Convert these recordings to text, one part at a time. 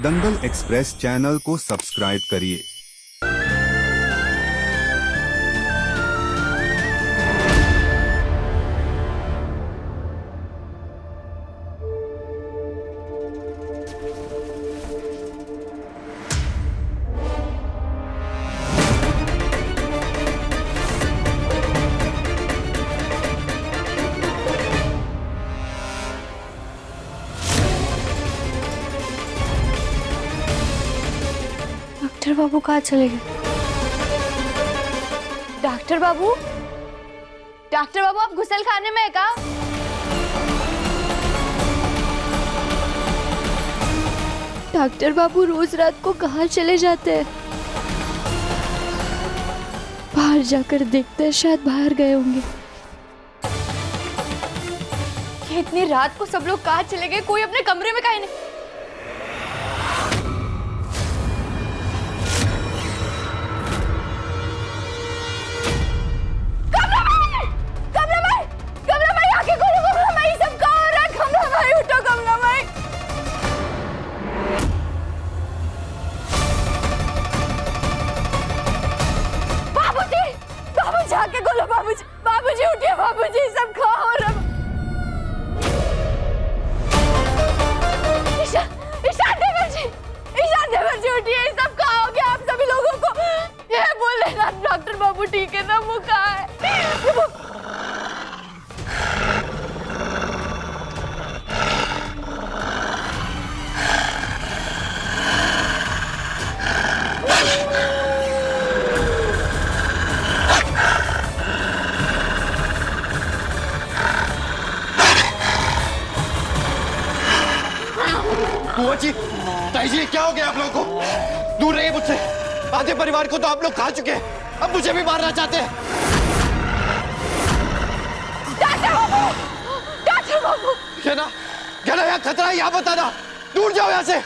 दंगल express channel को subscribe करिए। Doctor बाबू कहाँ चले गए? डॉक्टर बाबू, डॉक्टर बाबू आप गुसल खाने में है क्या? डॉक्टर बाबू रोज रात को कहाँ चले जाते हैं? बाहर जाकर देखते हैं, शायद बाहर गए होंगे। ये इतनी रात को सब लोग कहाँ चले गए? कोई अपने कमरे में कहीं नहीं। जाके बोलो बाबूजी, बाबूजी उठिए, बाबूजी सब खा हो रहा। ईशान देवर जी उठिए, सब खा हो गया आप सभी लोगों को। ये बोले ना डॉक्टर बाबू ठीक है ना, मुका है। बुआ जी, ताई जी, क्या हो गया आप लोगों को? दूर रहिए मुझसे। आधे परिवार को तो आप लोग खा चुके हैं, अब मुझे भी मारना चाहते हैं। डॉक्टर बाबू, कहना यहाँ खतरा है, यहाँ बताना। दूर जाओ यहाँ से।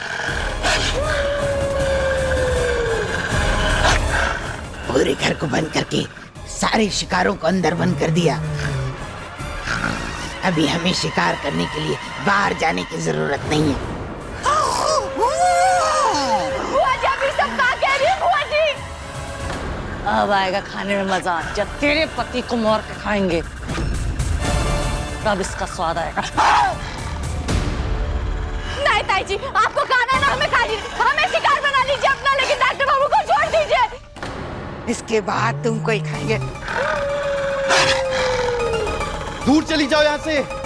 पूरे घर को बंद करके सारे शिकारों को अंदर बंद कर दिया। अभी हमें शिकार करने के लिए बाहर जाने की जरूरत नहीं है। अब आएगा खाने में मजा, जब तेरे पति को मार के खाएंगे तब इसका स्वाद आएगा। नहीं ताई जी, आपको खाना ना हमें खा लीजिए, हमें शिकार बना लीजिए अपना, लेकिन डॉक्टर बाबू को छोड़ दीजिए। इसके बाद तुमको ही खाएंगे। दूर चली जाओ यहाँ से।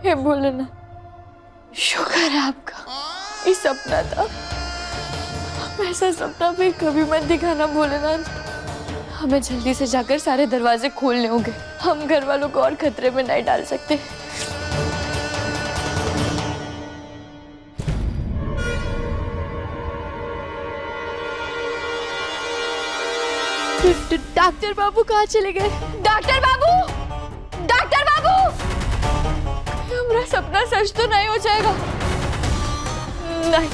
हे बोलेना, शुक्र है आपका, ये सपना था। ऐसा सपना भी कभी मत दिखाना बोलेना। हमें जल्दी से जाकर सारे दरवाजे खोलने होंगे, हम घर वालों को और खतरे में नहीं डाल सकते। डॉक्टर बाबू कहाँ चले गए? डॉक्टर बाबू, डॉक्टर बाबू, हमारा सपना सच तो नहीं हो जाएगा? नहीं।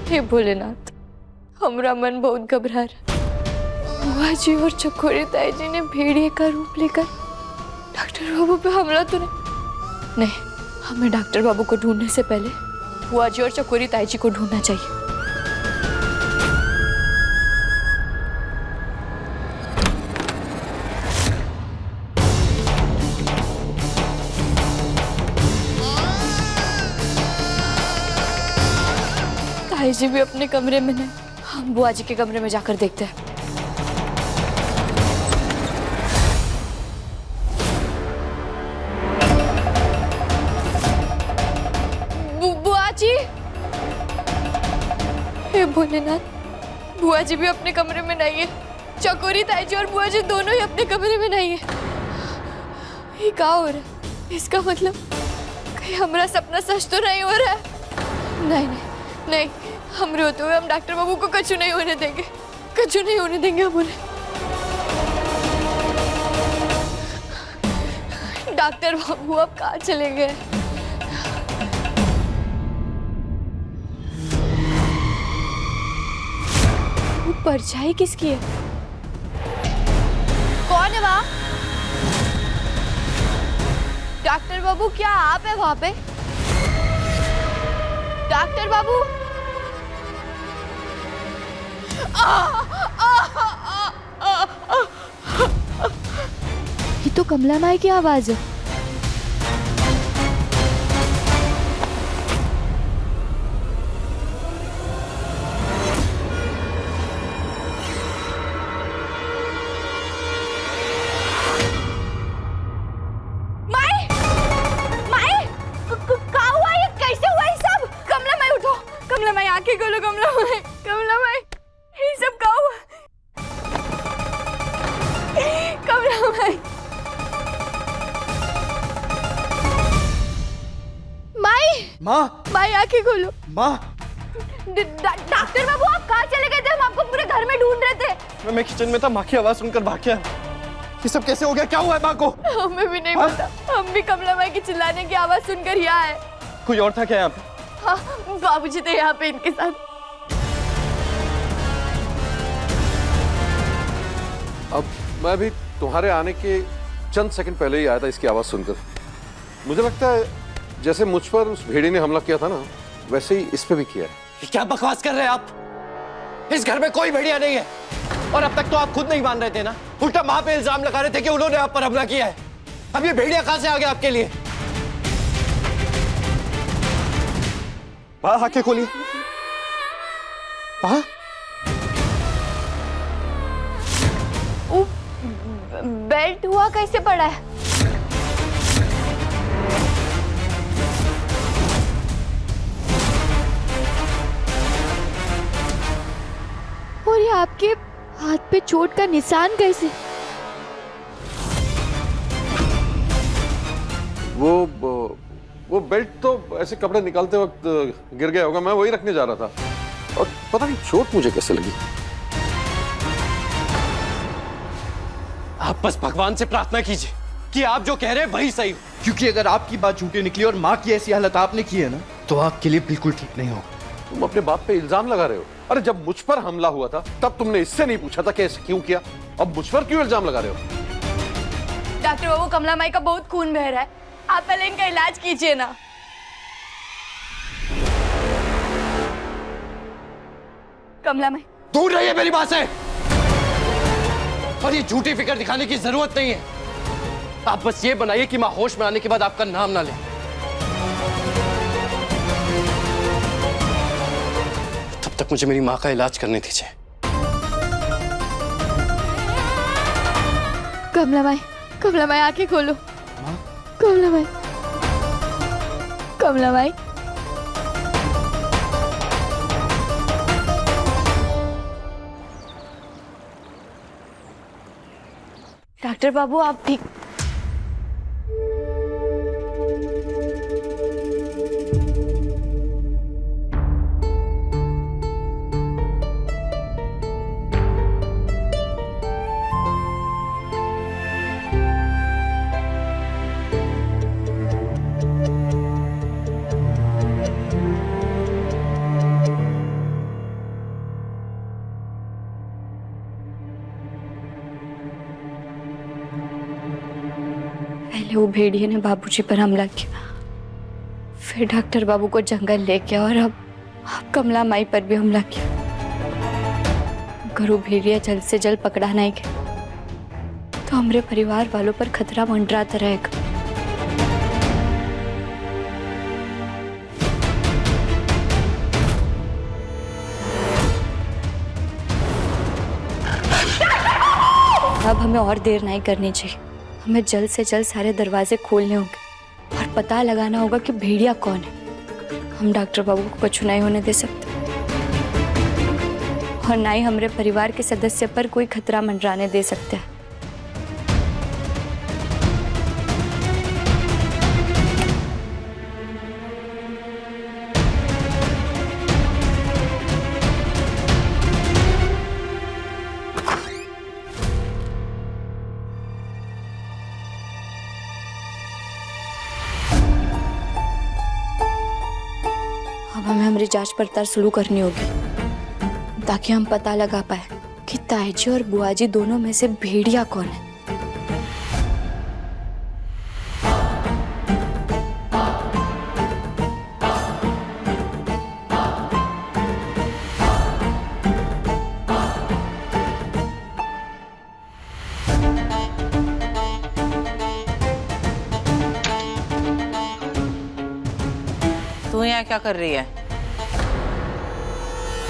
हे भोलेनाथ, हमारा मन बहुत घबरा रहा। बुआ जी और चकोरी ताई जी ने भेड़िए का रूप लेकर डॉक्टर बाबू पे हमला तो नहीं। हमें डॉक्टर बाबू को ढूंढने से पहले बुआ जी और चकोरी ताई जी को ढूंढना चाहिए। ताई जी भी अपने कमरे में नहीं, हम बुआ जी के कमरे में जाकर देखते हैं। बुआ जी, हे भोलेनाथ, बुआ जी भी अपने कमरे में नहीं है। चकोरी ताई जी और बुआ जी दोनों ही अपने कमरे में नहीं है। ये क्या हो रहा है? इसका मतलब कहीं हमारा सपना सच तो नहीं हो रहा है? नहीं नहीं नहीं, हम रोते हुए हम डॉक्टर बाबू को कछु नहीं होने देंगे, कछु नहीं होने देंगे हम उन्हें। डॉक्टर बाबू अब कहाँ चले गए? वो परछाई किसकी है? कौन है वहाँ? डॉक्टर बाबू, क्या आप है वहाँ पे? डॉक्टर बाबू, ये तो कमला माई की आवाज है। आंखें खोलो कमला माई, ये सब क्या हुआ? कमला माई, माई आंखें खोलो। डॉक्टर बाबू, आप कहाँ चले गए थे? हम आपको पूरे घर में ढूंढ रहे थे। मैं किचन में था, माँ की आवाज सुनकर भाग गया। ये सब कैसे हो गया? क्या हुआ है माँ को? हमें भी नहीं पता, हम भी कमला माई की चिल्लाने की आवाज सुनकर यहाँ आए। कोई और था क्या यहाँ पे? हाँ, बाबूजी थे यहाँ पे इनके साथ। अब मैं भी तुम्हारे आने के चंद सेकंड पहले ही आया था इसकी आवाज सुनकर। मुझे लगता है जैसे मुझ पर उस भेड़ी ने हमला किया था ना, वैसे ही इस पे भी किया है। ये क्या बकवास कर रहे हैं आप? इस घर में कोई भेड़िया नहीं है। और अब तक तो आप खुद नहीं मान रहे थे ना, उल्टा माँ पे इल्जाम लगा रहे थे कि उन्होंने आप पर हमला किया है। अब ये भेड़िया कहां से आ गया आपके लिए? आंखें खोलिए। बेल्ट हुआ कैसे पड़ा है? और ये आपके हाथ पे चोट का निशान कैसे? वो बेल्ट तो ऐसे कपड़े निकालते वक्त गिर गया होगा, मैं वही रखने जा रहा था और पता नहीं चोट मुझे कैसे लगी। आप बस भगवान से प्रार्थना कीजिए कि आप जो कह रहे हैं वही सही हो। क्योंकि अगर आपकी बात झूठी निकली और माँ की ऐसी हालत आपने की है ना, तो आपके लिए बिल्कुल ठीक नहीं होगा। तुम अपने बाप पे इल्जाम लगा रहे हो। अरे जब मुझ पर हमला हुआ था तब तुमने इससे नहीं पूछा था कि ऐसे क्यों किया, अब मुझ पर क्यों इल्जाम लगा रहे हो? डॉक्टर बाबू, कमला माई का बहुत खून बह रहा है, आप पहले इनका इलाज कीजिए ना। कमला माई, दूर रहिए मेरी बात से। और ये झूठी फिक्र दिखाने की जरूरत नहीं है। आप बस ये बनाइए कि माँ होश में आने के बाद आपका नाम ना ले। तब तक मुझे मेरी माँ का इलाज करने दीजिए। कमला माई आंखें खोलो। कमला माई, कमला माई, डॉक्टर बाबू आप ठीक? पहले वो भेड़िए ने बाबूजी पर हमला किया, फिर डॉक्टर बाबू को जंगल ले गया और अब कमला माई पर भी हमला किया। अगर वो भेड़िया जल्द से जल्द पकड़ा नहीं गया तो हमारे परिवार वालों पर खतरा मंडराता रहेगा। हमें और देर नहीं करनी चाहिए। हमें जल्द से जल्द सारे दरवाजे खोलने होंगे और पता लगाना होगा कि भेड़िया कौन है। हम डॉक्टर बाबू को कुछ नहीं होने दे सकते और ना ही हमारे परिवार के सदस्य पर कोई खतरा मंडराने दे सकते हैं। अब हमें हमारी जांच पड़ताल शुरू करनी होगी ताकि हम पता लगा पाए कि ताईजी और बुआजी दोनों में से भेड़िया कौन है। तू यहाँ क्या कर रही है?